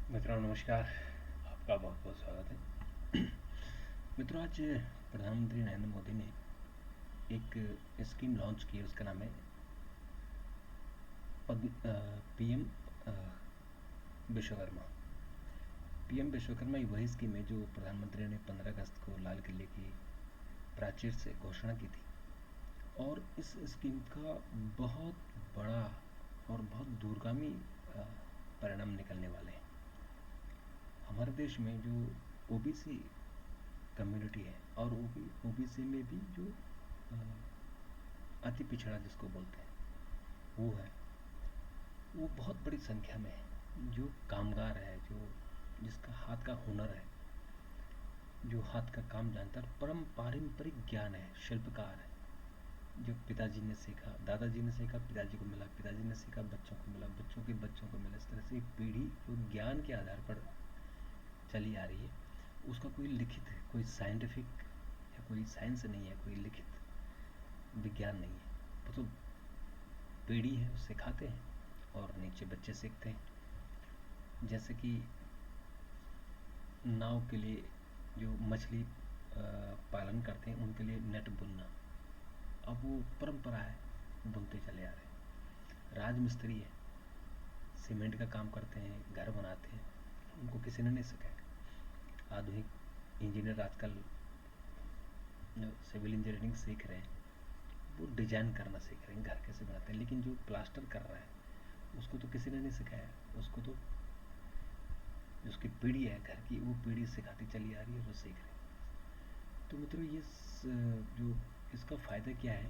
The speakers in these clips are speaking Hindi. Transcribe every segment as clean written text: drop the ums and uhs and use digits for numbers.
मित्रों नमस्कार। आपका बहुत बहुत स्वागत है। मित्रों, आज प्रधानमंत्री नरेंद्र मोदी ने एक स्कीम लॉन्च की है। उसका नाम है पीएम विश्वकर्मा। पीएम विश्वकर्मा ही वही स्कीम है जो प्रधानमंत्री ने 15 अगस्त को लाल किले की प्राचीर से घोषणा की थी। और इस स्कीम का बहुत बड़ा और बहुत दूरगामी परिणाम निकलने वाले हैं। हमारे देश में जो ओबीसी कम्युनिटी है और ओबीसी में भी जो अति पिछड़ा जिसको बोलते हैं वो है, वो बहुत बड़ी संख्या में है। जो कामगार है, जो जिसका हाथ का हुनर है, जो हाथ का काम जानता है, परम पारंपरिक ज्ञान है, शिल्पकार है, जो पिताजी ने सीखा, दादाजी ने सीखा, पिताजी को मिला, पिताजी ने सीखा, बच्चों को मिला, बच्चों के बच्चों को मिला। इस तरह से एक पीढ़ी जो ज्ञान के आधार पर चली आ रही है, उसका कोई लिखित, कोई साइंटिफिक या कोई साइंस नहीं है, कोई लिखित विज्ञान नहीं है। मतलब पीढ़ी है, वो सिखाते हैं और नीचे बच्चे सीखते हैं। जैसे कि नाव के लिए जो मछली पालन करते हैं उनके लिए नेट बुनना, अब वो परंपरा है, बुनते चले आ रहे हैं। राजमिस्त्री है, सीमेंट का काम करते हैं, घर बनाते हैं, उनको किसी ने नहीं सिखाया। आधुनिक इंजीनियर आजकल जो सिविल इंजीनियरिंग सीख रहे हैं, वो डिजाइन करना सीख रहे हैं, घर कैसे बनाते हैं। लेकिन जो प्लास्टर कर रहा है उसको तो किसी ने नहीं सिखाया। उसको तो उसकी पीढ़ी है घर की, वो पीढ़ी सिखाती चली आ रही है, वो सीख रहे हैं। तो मित्रों, ये जो इसका फ़ायदा क्या है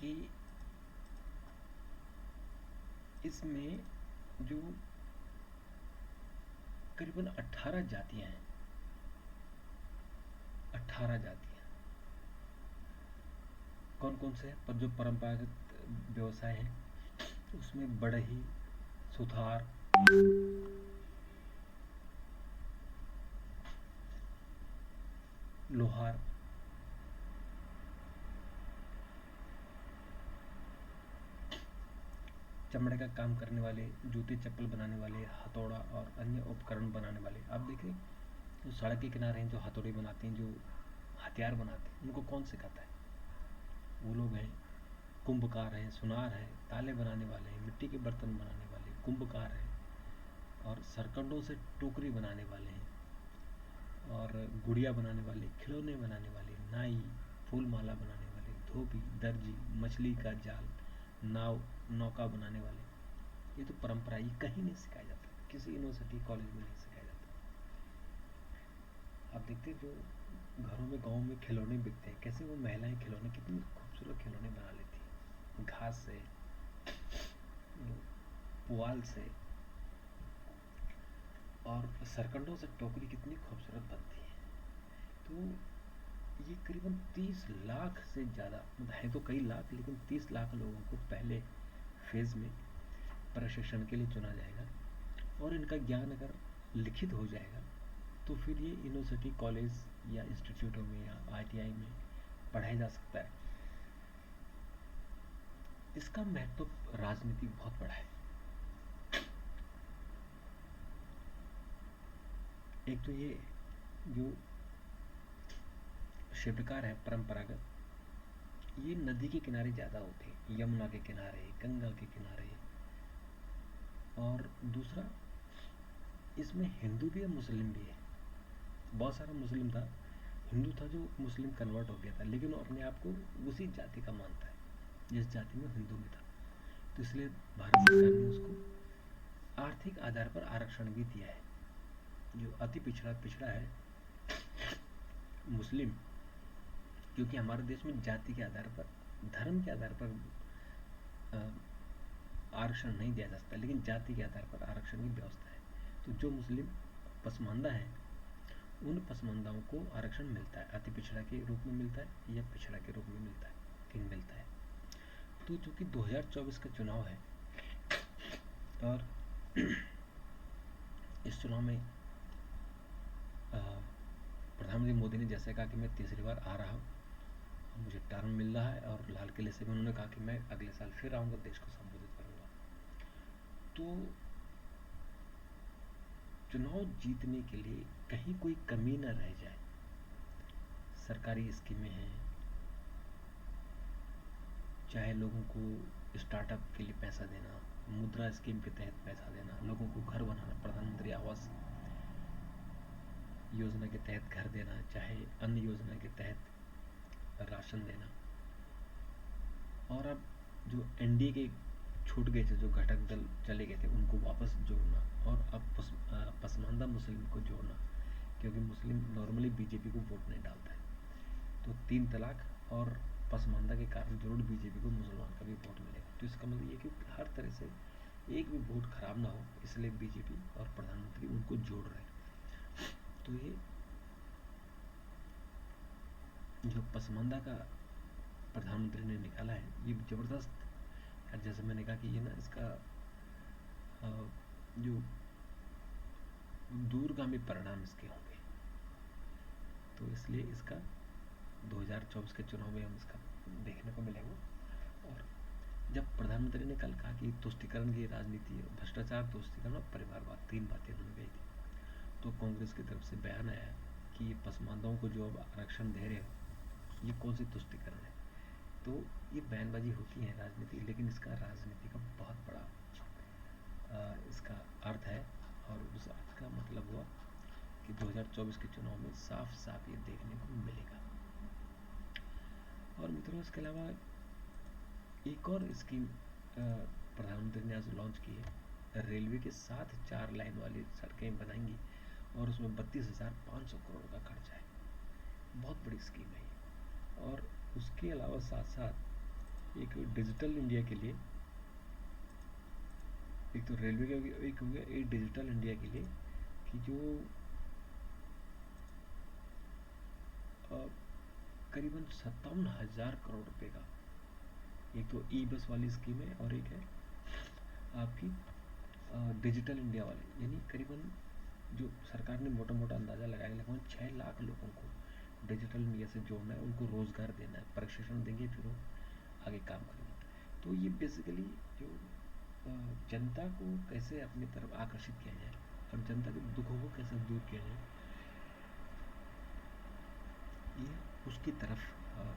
कि इसमें जो करीबन 18 जातियां हैं, 18 जातियां। कौन कौन से हैं? पर जो परंपरागत व्यवसाय हैं उसमें बढ़ई, सुथार, लोहार, चमड़े का काम करने वाले, जूते चप्पल बनाने वाले, हथौड़ा और अन्य उपकरण बनाने वाले। आप देखें, जो सड़क के किनारे हैं, जो हथौड़े बनाते हैं, जो हथियार बनाते हैं, उनको कौन सिखाता है? वो लोग हैं। कुंभकार हैं, सुनार है, ताले बनाने वाले हैं, मिट्टी के बर्तन बनाने वाले कुंभकार हैं, और सरकंडों से टोकरी बनाने वाले हैं, और गुड़िया बनाने वाले, खिलौने बनाने वाले, नाई, फूल माला बनाने वाले, धोबी, दर्जी, मछली का जाल, नाव, नौका बनाने वाले। ये तो परंपरा, ये कहीं नहीं सिखाया जाता, किसी यूनिवर्सिटी कॉलेज में नहीं सिखाया जाता। आप देखते हैं जो घरों में, गाँव में खिलौने बिकते हैं, कैसे वो महिलाएं खिलौने, कितनी खूबसूरत खिलौने बना लेती हैं, घास से, पुआल से, और सरकंडों से टोकरी कितनी खूबसूरत बनती है। तो ये करीबन 30 लाख से ज़्यादा, मतलब है तो कई लाख, लेकिन 30 लाख लोगों को पहले फेज़ में प्रशिक्षण के लिए चुना जाएगा। और इनका ज्ञान अगर लिखित हो जाएगा तो फिर ये यूनिवर्सिटी, कॉलेज या इंस्टीट्यूटों में या आईटीआई में पढ़ाया जा सकता है। इसका महत्व राजनीतिक बहुत बड़ा है। एक तो ये जो शिल्पकार है परंपरागत, ये नदी के किनारे ज़्यादा होते हैं, यमुना के किनारे, गंगा के किनारे। और दूसरा, इसमें हिंदू भी है, मुस्लिम भी है। बहुत सारा मुस्लिम था, हिंदू था जो मुस्लिम कन्वर्ट हो गया था, लेकिन वो अपने आप को उसी जाति का मानता है जिस जाति में हिंदू में था। तो इसलिए भारत सरकार ने उसको आर्थिक आधार पर आरक्षण भी दिया है। जो अति पिछड़ा पिछड़ा है मुस्लिम, क्योंकि हमारे देश में जाति के आधार पर, धर्म के आधार पर आरक्षण नहीं दिया जा सकता, लेकिन जाति के आधार पर आरक्षण की व्यवस्था है। तो जो मुस्लिम पसमानदा है, उन पसमानदाओं को आरक्षण मिलता है, अति पिछड़ा के रूप में मिलता है या पिछड़ा के रूप में मिलता है, लेकिन मिलता है। तो चूंकि 2024 का चुनाव है और इस चुनाव में प्रधानमंत्री मोदी ने जैसे कहा कि मैं तीसरी बार आ रहा हूँ, मुझे टर्म मिल रहा है, और लाल किले से भी उन्होंने कहा कि मैं अगले साल फिर आऊँगा, देश को संबोधित करूँगा। तो चुनाव जीतने के लिए कहीं कोई कमी न रह जाए। सरकारी स्कीमें हैं, चाहे लोगों को स्टार्टअप के लिए पैसा देना, मुद्रा स्कीम के तहत पैसा देना, लोगों को घर बनाना, प्रधानमंत्री आवास योजना के तहत घर देना, चाहे अन्य योजना के तहत राशन देना, और अब जो एनडीए के छूट गए थे, जो घटक दल चले गए थे, उनको वापस जोड़ना, और अब पसमानदा मुस्लिम को जोड़ना, क्योंकि मुस्लिम नॉर्मली बीजेपी को वोट नहीं डालता है। तो 3 तलाक और पसमानदा के कारण जरूर बीजेपी को मुसलमान का भी वोट मिलेगा। तो इसका मतलब ये कि हर तरह से एक भी वोट खराब ना हो, इसलिए बीजेपी और प्रधानमंत्री उनको जोड़ रहे हैं। तो ये जो पसमानदा का प्रधानमंत्री ने निकाला है, ये ज़बरदस्त है। जैसे मैंने कहा कि ये ना, इसका जो दूरगामी परिणाम इसके होंगे, तो इसलिए इसका 2024 के चुनाव में हम इसका देखने को मिलेगा। और जब प्रधानमंत्री ने कल कहा कि तुष्टिकरण की राजनीति, भ्रष्टाचार, तुष्टिकरण और परिवारवाद, 3 बातें उन्होंने कही थी, तो कांग्रेस की तरफ से बयान आया कि ये पसमानदाओं को जो अब आरक्षण दे रहे हो, ये कौन सी तुष्टिकरण है। तो ये बयानबाजी होती है राजनीति, लेकिन इसका राजनीति का बहुत बड़ा इसका अर्थ है, और उस अर्थ का मतलब हुआ कि 2024 के चुनाव में साफ साफ ये देखने को मिलेगा। और मित्रों, इसके अलावा एक और स्कीम प्रधानमंत्री ने आज लॉन्च की है। रेलवे के साथ 4 लाइन वाली सड़कें बनाएंगी, और उसमें 32,500 करोड़ का खर्चा है। बहुत बड़ी स्कीम है ये। और उसके अलावा साथ साथ एक डिजिटल इंडिया के लिए, एक तो रेलवे का एक हो गया, एक डिजिटल इंडिया के लिए कि जो करीबन 57,000 करोड़ रुपए का, एक तो ई बस वाली स्कीम है, और एक है आपकी डिजिटल इंडिया वाली, यानी करीबन जो सरकार ने मोटा मोटा अंदाज़ा लगाया, लगभग 6 लाख लोगों को डिजिटल इंडिया से जोड़ना है, उनको रोज़गार देना है, प्रशिक्षण देंगे, फिर वो आगे काम करेंगे। तो ये बेसिकली जो जनता को कैसे अपनी तरफ आकर्षित किया जाए और जनता के दुखों को कैसे दूर किया जाए, ये उसकी तरफ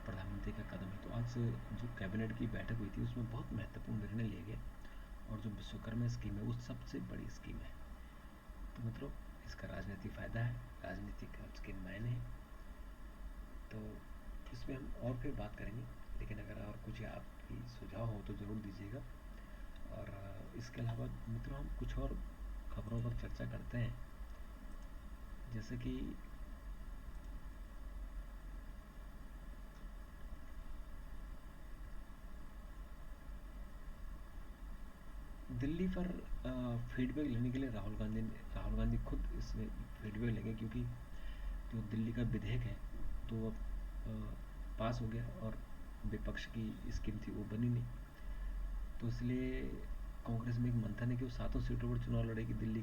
प्रधानमंत्री का कदम है। तो आज जो कैबिनेट की बैठक हुई थी, उसमें बहुत महत्वपूर्ण निर्णय लिए गए, और जो विश्वकर्मा स्कीम है वो सबसे बड़ी स्कीम है। तो मित्रों, इसका राजनीतिक फ़ायदा है, राजनीतिक इसके मायने हैं। तो इसमें हम और फिर बात करेंगे, लेकिन अगर और कुछ आपकी सुझाव हो तो ज़रूर दीजिएगा। और इसके अलावा मित्रों, हम कुछ और खबरों पर चर्चा करते हैं, जैसे कि दिल्ली पर फीडबैक लेने के लिए राहुल गांधी खुद इसमें फीडबैक लेंगे, क्योंकि जो दिल्ली का विधेयक है तो अब पास हो गया, और विपक्ष की स्कीम थी वो बनी नहीं। तो इसलिए कांग्रेस में एक मंथन है कि वो 7 सीटों पर चुनाव लड़ेगी दिल्ली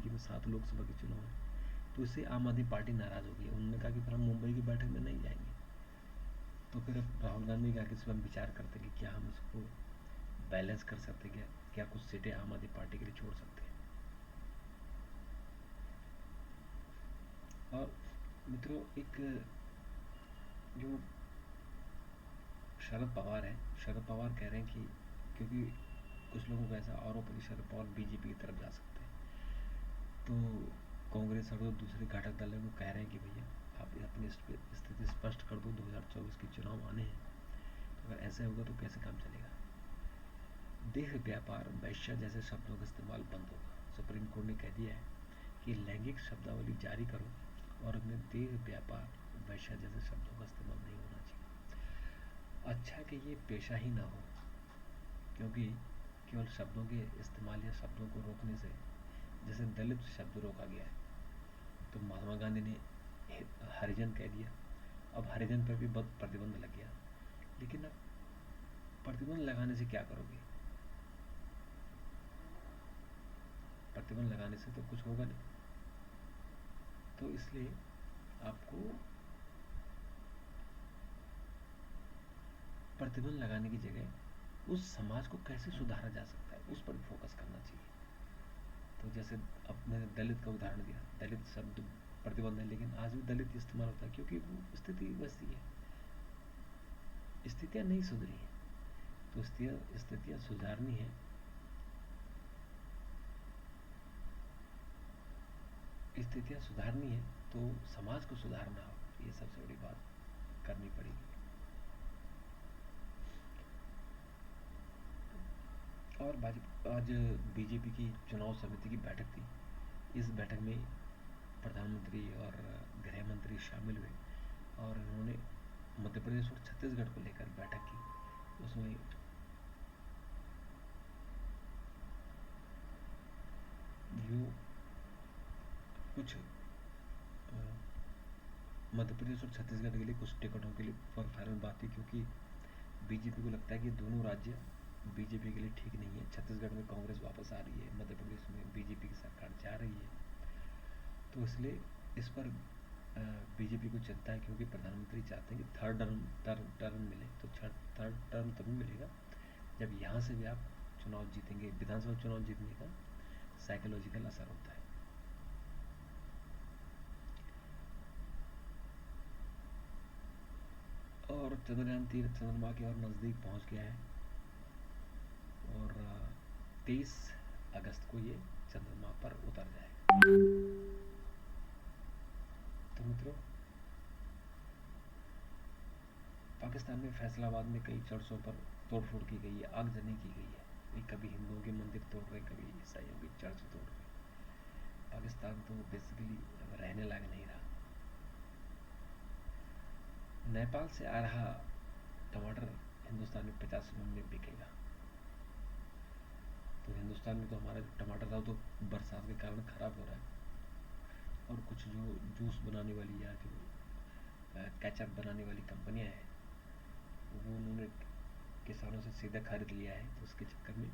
की में 7 लोकसभा के चुनाव हैं। तो इससे आम आदमी पार्टी नाराज़ हो गई। उन्होंने कहा कि फिर हम मुंबई की बैठक में नहीं जाएंगे। तो फिर अब राहुल गांधी कहा कि इस पर हम विचार करते हैं कि क्या हम इसको बैलेंस कर सकते हैं, क्या कुछ सीटें आम आदमी पार्टी के लिए छोड़ सकते हैं। और मित्रों, एक जो शरद पवार कह रहे हैं कि, क्योंकि कुछ लोगों का ऐसा आरोप है कि शरद पवार बीजेपी की तरफ जा सकते हैं, तो कांग्रेस और दूसरे घटक दल को कह रहे हैं कि भैया आप अपनी स्थिति स्पष्ट कर दो, 2024 के चुनाव आने हैं, तो अगर ऐसा होगा तो कैसे काम चलेगा। देह व्यापार, वैश्या जैसे शब्दों का इस्तेमाल बंद होगा। सुप्रीम कोर्ट ने कह दिया है कि लैंगिक शब्दावली जारी करो, और अपने देह व्यापार, वैश्या जैसे शब्दों का इस्तेमाल नहीं होना चाहिए। अच्छा कि ये पेशा ही ना हो, क्योंकि केवल शब्दों के इस्तेमाल या शब्दों को रोकने से, जैसे दलित शब्द रोका गया है, तो महात्मा गांधी ने हरिजन कह दिया, अब हरिजन पर भी बहुत प्रतिबंध लग गया। लेकिन अब प्रतिबंध लगाने से क्या करोगे? प्रतिबंध लगाने से तो कुछ होगा नहीं। तो इसलिए आपको प्रतिबंध लगाने की जगह उस समाज को कैसे सुधारा जा सकता है, उस पर फोकस करना चाहिए। तो जैसे जैसे अब मैंने दलित का उदाहरण दिया, दलित शब्द प्रतिबंध है लेकिन आज भी दलित इस्तेमाल होता है क्योंकि वो स्थिति वैसी है, स्थितियाँ नहीं सुधरी हैं। तो स्थितियाँ सुधारनी है, स्थितियाँ सुधारनी है तो समाज को सुधारना होगा, ये सबसे बड़ी बात करनी पड़ेगी। और आज बीजेपी की चुनाव समिति की बैठक थी। इस बैठक में प्रधानमंत्री और गृह मंत्री शामिल हुए और उन्होंने मध्य प्रदेश और छत्तीसगढ़ को लेकर बैठक की। उसमें जो कुछ मध्य प्रदेश और छत्तीसगढ़ के लिए कुछ टिकटों के लिए फॉर फाइनल बात थी, क्योंकि बीजेपी को लगता है कि दोनों राज्य बीजेपी के लिए ठीक नहीं है। छत्तीसगढ़ में कांग्रेस वापस आ रही है, मध्य प्रदेश में बीजेपी की सरकार जा रही है, तो इसलिए इस पर बीजेपी को चिंता है, क्योंकि प्रधानमंत्री चाहते हैं कि थर्ड टर्म मिले। तो थर्ड टर्म तभी मिलेगा जब यहाँ से भी आप चुनाव जीतेंगे। विधानसभा चुनाव जीतने का साइकोलॉजिकल असर होता है। और चंद्रयान 3 चंद्रमा के और नज़दीक पहुँच गया है और 23 अगस्त को ये चंद्रमा पर उतर जाएगा। तो मित्रों, पाकिस्तान में फैसलाबाद में कई चर्चों पर तोड़फोड़ की गई है, आगजनी की गई है। कभी हिंदुओं के मंदिर तोड़ रहे, कभी ईसाइयों की चर्च तोड़ रहे। पाकिस्तान तो बेसिकली रहने लायक नहीं रहा। नेपाल से आ रहा टमाटर हिंदुस्तान में 50 रुपये में बिकेगा। तो हिंदुस्तान में तो हमारा जो टमाटर था वो तो बरसात के कारण ख़राब हो रहा है, और कुछ जो जूस बनाने वाली या जो केचप बनाने वाली कंपनियां हैं वो उन्होंने किसानों से सीधा खरीद लिया है। तो उसके चक्कर में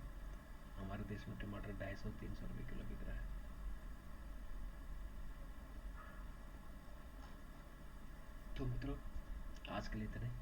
हमारे देश में टमाटर 250-300 रुपये किलो बिक रहा है। तो मित्रों, आज के लिए इतना ही।